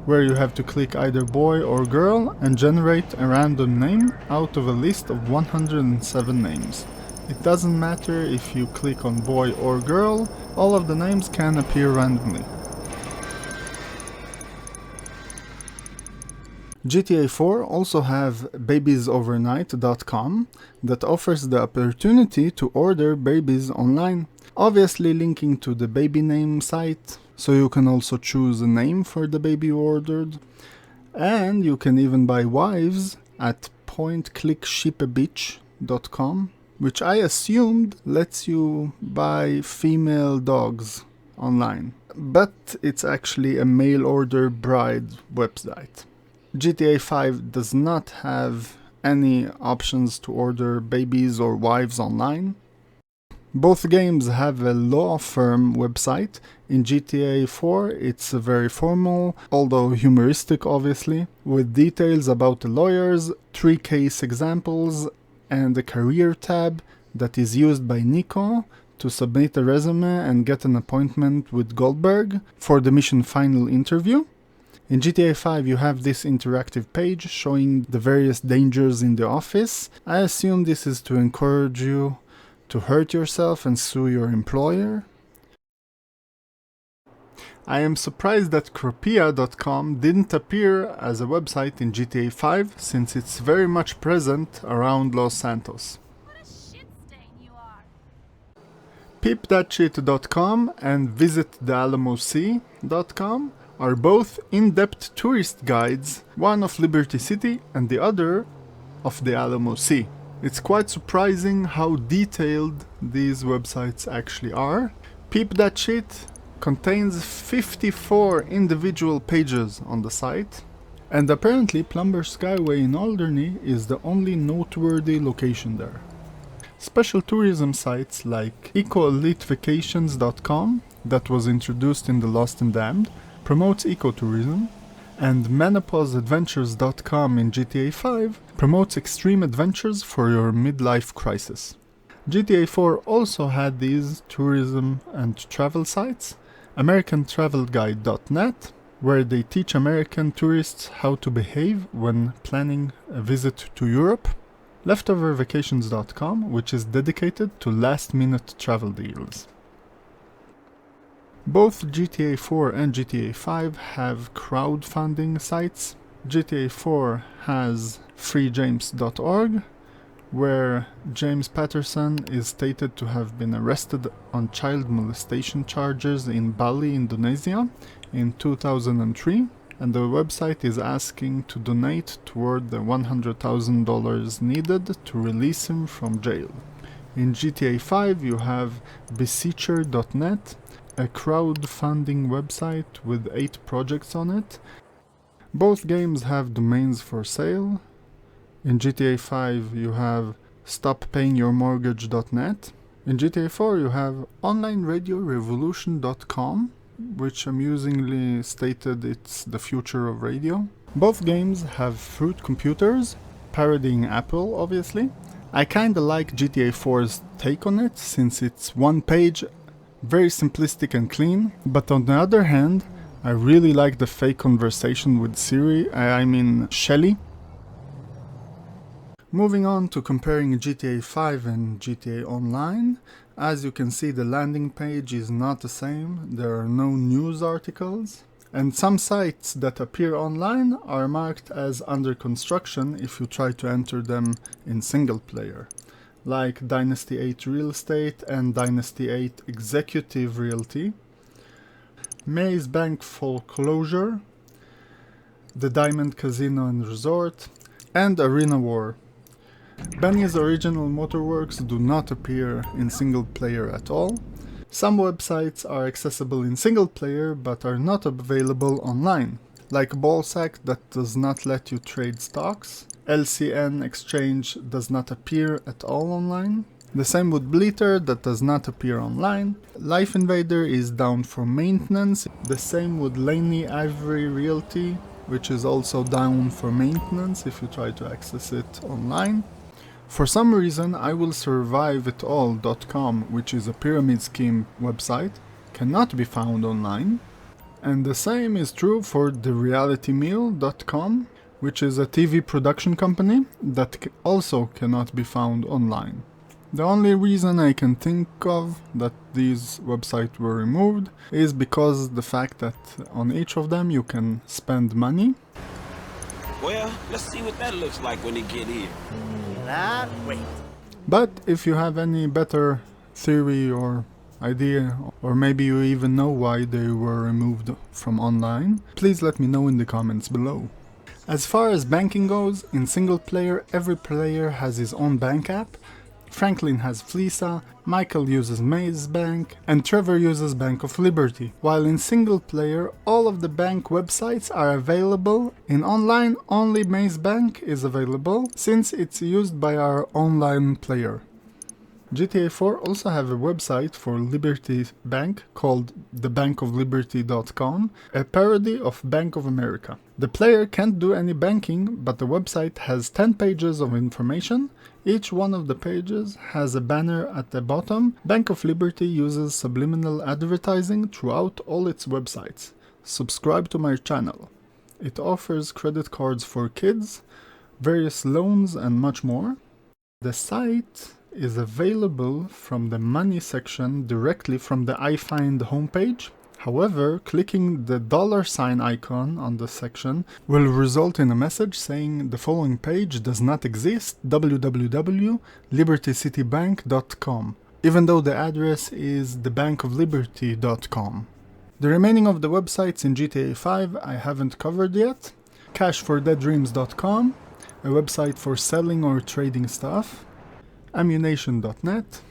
where you have to click either boy or girl and generate a random name out of a list of 107 names. It doesn't matter if you click on boy or girl, all of the names can appear randomly. GTA 4 also have babiesovernight.com that offers the opportunity to order babies online, obviously linking to the baby name site, so you can also choose a name for the baby you ordered, and you can even buy wives at pointclickshipabitch.com, which I assumed lets you buy female dogs online, but it's actually a mail order bride website. GTA 5 does not have any options to order babies or wives online. Both games have a law firm website. In GTA 4 it's very formal, although humoristic obviously, with details about the lawyers, 3 case examples, and a career tab that is used by Nico to submit a resume and get an appointment with Goldberg for the mission final interview. In GTA 5 you have this interactive page showing the various dangers in the office. I assume this is to encourage you to hurt yourself and sue your employer. I am surprised that Cropia.com didn't appear as a website in GTA 5 since it's very much present around Los Santos. Peepthatshit.com and visitthealamosea.com are both in-depth tourist guides, one of Liberty City and the other of the Alamo Sea. It's quite surprising how detailed these websites actually are. Peep.That.Shit contains 54 individual pages on the site, and apparently Plumber Skyway in Alderney is the only noteworthy location there. Special tourism sites like EcoEliteVacations.com, that was introduced in The Lost and Damned, promotes ecotourism, and MenopauseAdventures.com in GTA 5 promotes extreme adventures for your midlife crisis. GTA 4 also had these tourism and travel sites, AmericanTravelGuide.net, where they teach American tourists how to behave when planning a visit to Europe, LeftoverVacations.com, which is dedicated to last-minute travel deals. Both GTA 4 and GTA 5 have crowdfunding sites. GTA 4 has freejames.org, where James Patterson is stated to have been arrested on child molestation charges in Bali, Indonesia in 2003, and the website is asking to donate toward the $100,000 needed to release him from jail. In GTA 5 you have beseecher.net, a crowdfunding website with 8 projects on it. Both games have domains for sale. In GTA 5 you have stoppayingyourmortgage.net. In GTA 4 you have onlineradiorevolution.com, which amusingly stated it's the future of radio. Both games have Fruitcomputers, parodying Apple obviously. I kinda like GTA 4's take on it, since it's one page, very simplistic and clean, but on the other hand, I really like the fake conversation with Shelly. Moving on to comparing GTA 5 and GTA Online, as you can see the landing page is not the same, there are no news articles, and some sites that appear online are marked as under construction if you try to enter them in single player, like Dynasty 8 Real Estate and Dynasty 8 Executive Realty, Maze Bank Foreclosure, the Diamond Casino and Resort, and Arena War. Benny's Original Motorworks do not appear in single player at all. Some websites are accessible in single player but are not available online, like Ballsack that does not let you trade stocks, LCN Exchange does not appear at all online, the same with Bleater that does not appear online, Life Invader is down for maintenance, the same with Laney Ivory Realty, which is also down for maintenance if you try to access it online. For some reason, IWillSurviveItAll.com, which is a pyramid scheme website, cannot be found online. And the same is true for TheRealityMeal.com, which is a TV production company that also cannot be found online. The only reason I can think of that these websites were removed is because the fact that on each of them you can spend money. Well, let's see what that looks like when they get here. Cannot wait. But if you have any better theory or idea, or maybe you even know why they were removed from online, please let me know in the comments below. As far as banking goes, in single player every player has his own bank app. Franklin has Fleesa, Michael uses Maze Bank, and Trevor uses Bank of Liberty. While in single player, all of the bank websites are available. In online, only Maze Bank is available, since it's used by our online player. GTA 4 also have a website for Liberty Bank called thebankofliberty.com, a parody of Bank of America. The player can't do any banking, but the website has 10 pages of information. Each one of the pages has a banner at the bottom. Bank of Liberty uses subliminal advertising throughout all its websites. Subscribe to my channel. It offers credit cards for kids, various loans and much more. The site is available from the money section directly from the iFind homepage. However, clicking the $sign icon on the section will result in a message saying the following page does not exist, www.libertycitybank.com, even though the address is thebankofliberty.com. The remaining of the websites in GTA 5 I haven't covered yet. cashfordeaddreams.com, a website for selling or trading stuff. ammunition.net.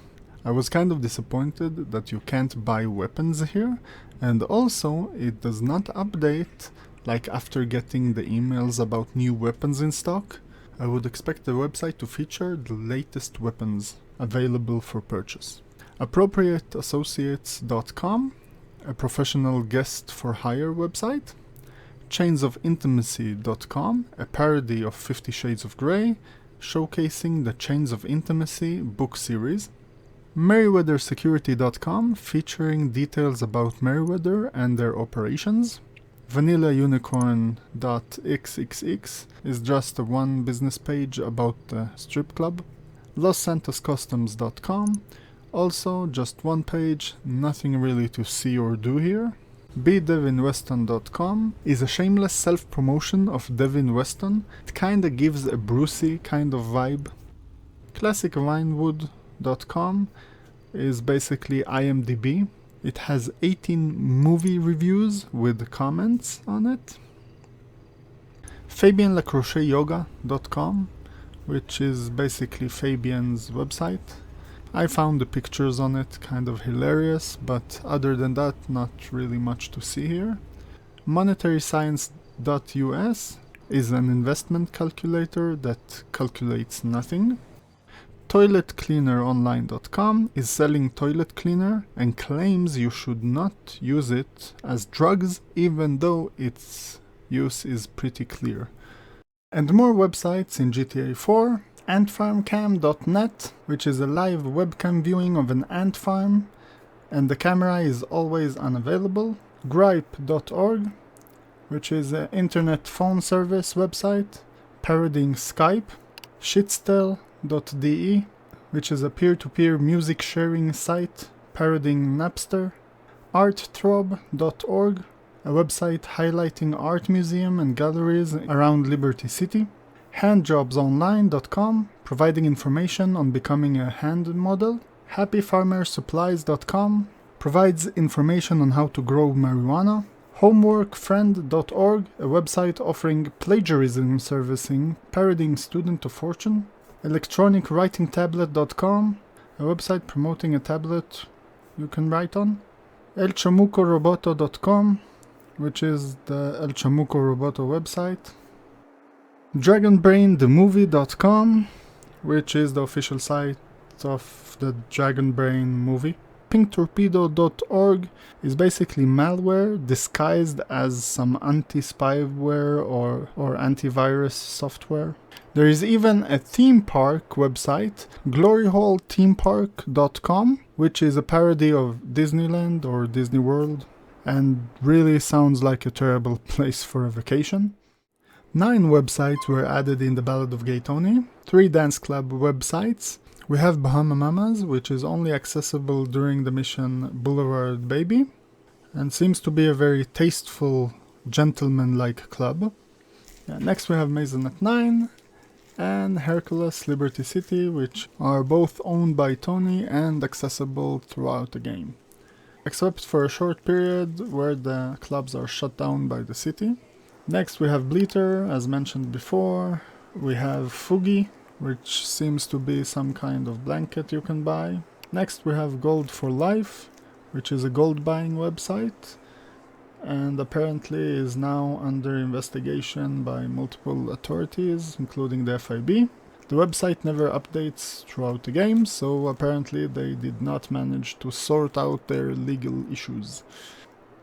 I was kind of disappointed that you can't buy weapons here, and also it does not update like after getting the emails about new weapons in stock. I would expect the website to feature the latest weapons available for purchase. appropriateassociates.com, a professional guest for hire website. chainsofintimacy.com, a parody of 50 Shades of Grey, showcasing the Chains of Intimacy book series. Meriwethersecurity.com, featuring details about Meriwether and their operations. VanillaUnicorn.xxx is just a one business page about the strip club. LosSantosCustoms.com, also just one page, nothing really to see or do here. BDevinWeston.com is a shameless self-promotion of Devin Weston. It kinda gives a Brucey kind of vibe. ClassicVinewood.com is basically IMDb. It has 18 movie reviews with comments on it. FabianLaCrochetYoga.com, which is basically Fabian's website. I found the pictures on it kind of hilarious, but other than that, not really much to see here. MonetaryScience.us is an investment calculator that calculates nothing. ToiletCleanerOnline.com is selling toilet cleaner and claims you should not use it as drugs, even though its use is pretty clear. And more websites in GTA 4. AntFarmCam.net, which is a live webcam viewing of an ant farm, and the camera is always unavailable. Gripe.org, which is an internet phone service website parodying Skype. Shitstel.de, which is a peer-to-peer music sharing site parodying Napster. Artthrob.org, a website highlighting art museum and galleries around Liberty City. Handjobsonline.com, providing information on becoming a hand model. HappyFarmerSupplies.com provides information on how to grow marijuana. Homeworkfriend.org, a website offering plagiarism servicing, parodying Student of Fortune. ElectronicWritingTablet.com, a website promoting a tablet you can write on. ElChamucoRoboto.com, which is the El Chamuco Roboto website. DragonBrainTheMovie.com, which is the official site of the Dragon Brain movie. PinkTorpedo.org is basically malware disguised as some anti-spyware or antivirus software. There is even a theme park website, GloryHallThemePark.com, which is a parody of Disneyland or Disney World, and really sounds like a terrible place for a vacation. 9 websites were added in the Ballad of Gay Tony, 3 dance club websites. We have Bahama Mamas, which is only accessible during the mission Boulevard Baby, and seems to be a very tasteful, gentleman-like club. Next we have Maisonette 9, and Hercules Liberty City, which are both owned by Tony and accessible throughout the game, except for a short period where the clubs are shut down by the city. Next we have Bleater, as mentioned before. We have Fugi, which seems to be some kind of blanket you can buy. Next we have Gold for Life, which is a gold buying website, and apparently is now under investigation by multiple authorities, including the FIB. The website never updates throughout the game, so apparently they did not manage to sort out their legal issues.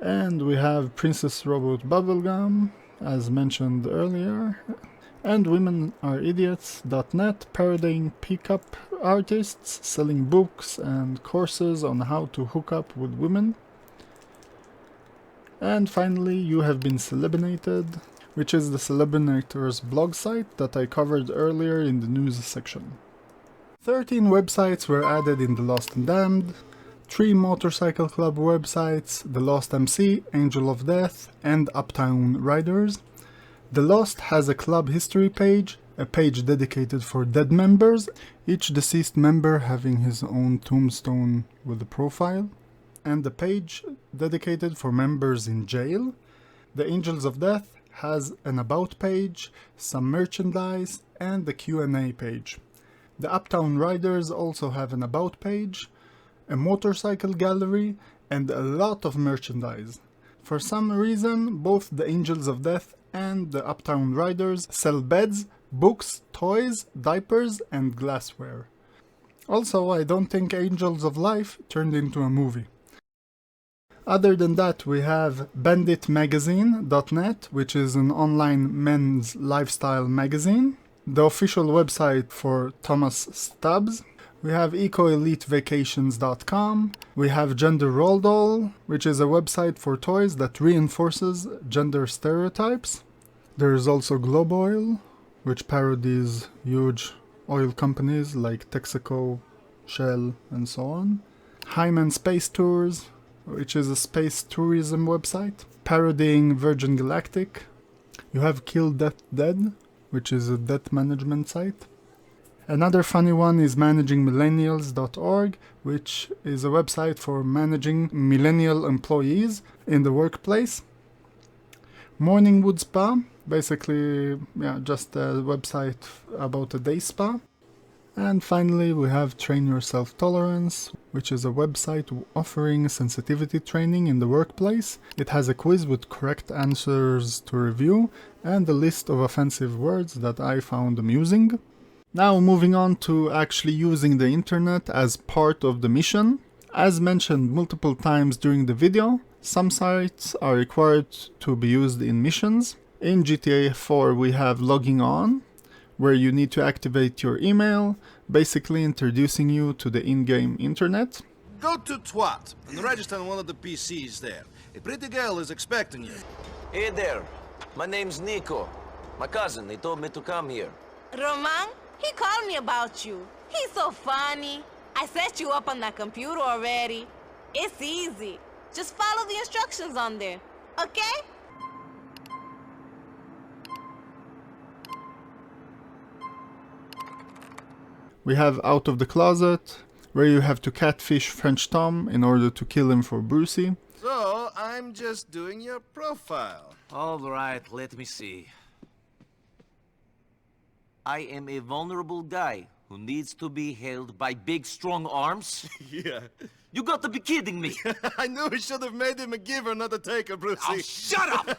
And we have Princess Robot Bubblegum, as mentioned earlier, and WomenAreIdiots.net, parodying pickup artists, selling books and courses on how to hook up with women. And finally, You Have Been Celebinated, which is the Celebinators blog site that I covered earlier in the news section. 13 websites were added in The Lost and Damned, 3 motorcycle club websites, The Lost MC, Angel of Death, and Uptown Riders. The Lost has a club history page, a page dedicated for dead members, each deceased member having his own tombstone with a profile, and a page dedicated for members in jail. The Angels of Death has an about page, some merchandise, and a Q&A page. The Uptown Riders also have an about page, a motorcycle gallery, and a lot of merchandise. For some reason, both the Angels of Death and the Uptown Riders sell beds, books, toys, diapers, and glassware. Also, I don't think Angels of Life turned into a movie. Other than that, we have banditmagazine.net, which is an online men's lifestyle magazine, the official website for Thomas Stubbs. We have ecoelitevacations.com. We have Gender Roll Doll, which is a website for toys that reinforces gender stereotypes. There is also Globe Oil, which parodies huge oil companies like Texaco, Shell, and so on. Hyman Space Tours, which is a space tourism website, parodying Virgin Galactic. You have Kill Death Dead, which is a debt management site. Another funny one is managingmillennials.org, which is a website for managing millennial employees in the workplace. Morningwood Spa, basically just a website about a day spa. And finally we have Train Your Self-Tolerance, which is a website offering sensitivity training in the workplace. It has a quiz with correct answers to review and a list of offensive words that I found amusing. Now moving on to actually using the internet as part of the mission. As mentioned multiple times during the video, some sites are required to be used in missions. In GTA 4 we have Logging On, where you need to activate your email, basically introducing you to the in-game internet. Go to toughts and register on one of the PCs there. A pretty girl is expecting you. Hey there, my name's Nico. My cousin, he told me to come here. Roman, he called me about you. He's so funny. I set you up on that computer already. It's easy. Just follow the instructions on there, okay? We have Out of the Closet, where you have to catfish French Tom in order to kill him for Brucey. So, I'm just doing your profile. All right, let me see. I am a vulnerable guy who needs to be held by big, strong arms? Yeah. You got to be kidding me! I knew we should have made him a giver, not a taker, Brucey. Oh, shut up!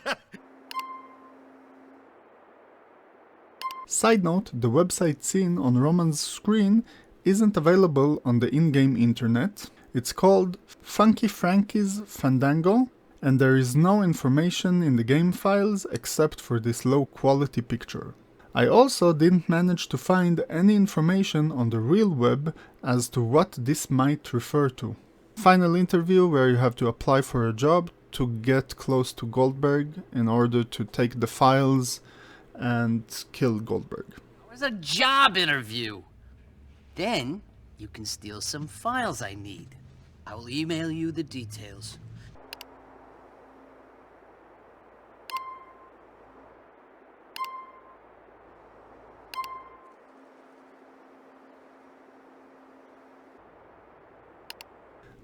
Side note, the website seen on Roman's screen isn't available on the in-game internet. It's called Funky Frankie's Fandango, and there is no information in the game files except for this low-quality picture. I also didn't manage to find any information on the real web as to what this might refer to. Final interview, where you have to apply for a job to get close to Goldberg in order to take the files and kill Goldberg. Where's a job interview? Then you can steal some files I need. I will email you the details.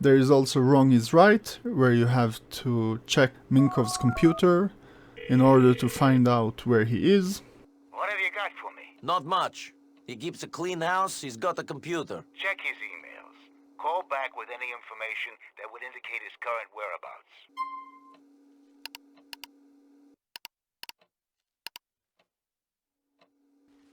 There is also Wrong is Right, where you have to check Minkov's computer in order to find out where he is. What have you got for me? Not much. He keeps a clean house, he's got a computer. Check his emails. Call back with any information that would indicate his current whereabouts.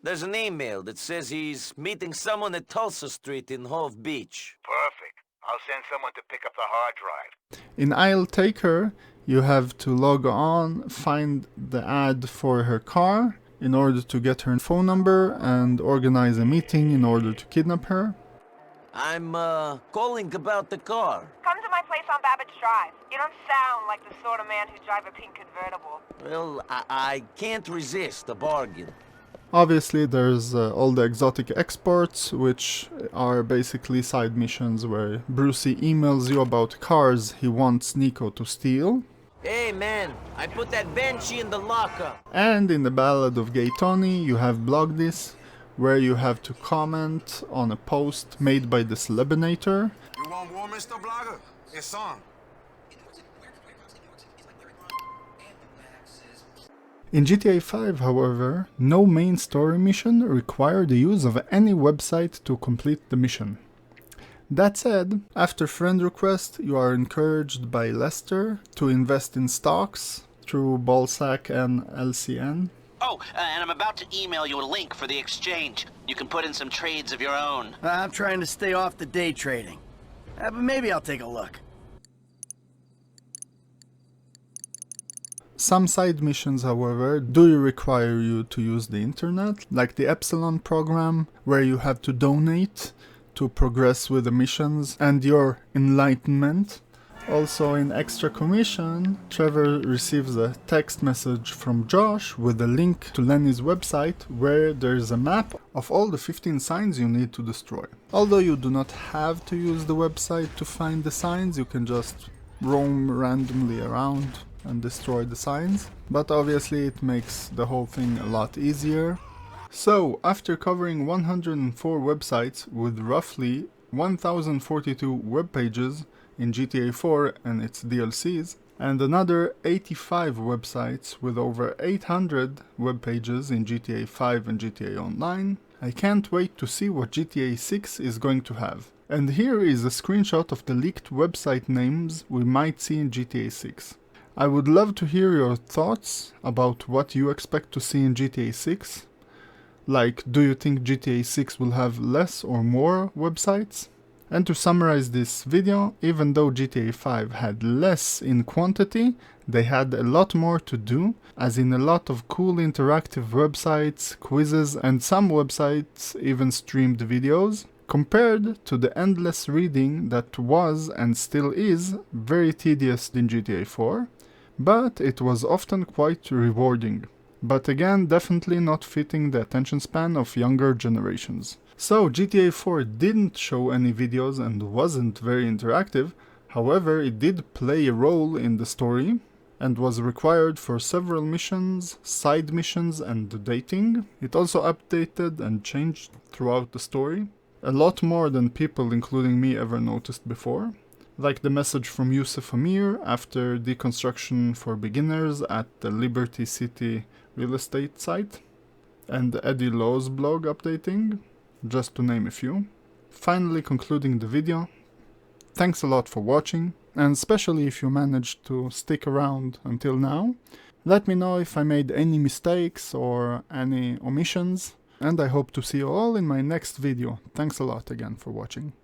There's an email that says he's meeting someone at Tulsa Street in Hove Beach. Perfect. I'll send someone to pick up the hard drive. In I'll Take Her, you have to log on, find the ad for her car in order to get her phone number and organize a meeting in order to kidnap her. I'm calling about the car. Come to my place on Babbage Drive. You don't sound like the sort of man who'd drive a pink convertible. Well, I can't resist a bargain. Obviously there's all the exotic exports, which are basically side missions where Brucey emails you about cars he wants Nico to steal. Hey man, I put that Banshee in the lockup. And in the Ballad of Gay Tony you have Blog This, where you have to comment on a post made by the Celebinator. You want war, Mr. Blogger? It's on. In GTA 5, however, no main story mission required the use of any website to complete the mission. That said, after friend request, you are encouraged by Lester to invest in stocks through Ballsack and LCN. Oh, and I'm about to email you a link for the exchange. You can put in some trades of your own. I'm trying to stay off the day trading. But maybe I'll take a look. Some side missions, however, do require you to use the internet, like the Epsilon program, where you have to donate to progress with the missions and your enlightenment. Also in Extra Commission, Trevor receives a text message from Josh with a link to Lenny's website where there's a map of all the 15 signs you need to destroy. Although you do not have to use the website to find the signs, you can just roam randomly around and destroy the signs, but obviously it makes the whole thing a lot easier. So, after covering 104 websites with roughly 1042 web pages in GTA 4 and its DLCs, and another 85 websites with over 800 web pages in GTA 5 and GTA Online, I can't wait to see what GTA 6 is going to have. And here is a screenshot of the leaked website names we might see in GTA 6. I would love to hear your thoughts about what you expect to see in GTA 6. Like, do you think GTA 6 will have less or more websites? And to summarize this video, even though GTA 5 had less in quantity, they had a lot more to do, as in a lot of cool interactive websites, quizzes, and some websites even streamed videos, compared to the endless reading that was and still is very tedious in GTA 4, but it was often quite rewarding. But again, definitely not fitting the attention span of younger generations. So GTA 4 didn't show any videos and wasn't very interactive, however it did play a role in the story and was required for several missions, side missions and dating. It also updated and changed throughout the story, a lot more than people including me ever noticed before. Like the message from Yusuf Amir after deconstruction for beginners at the Liberty City real estate site, and Eddie Lowe's blog updating, just to name a few. Finally concluding the video, thanks a lot for watching, and especially if you managed to stick around until now. Let me know if I made any mistakes or any omissions, and I hope to see you all in my next video. Thanks a lot again for watching.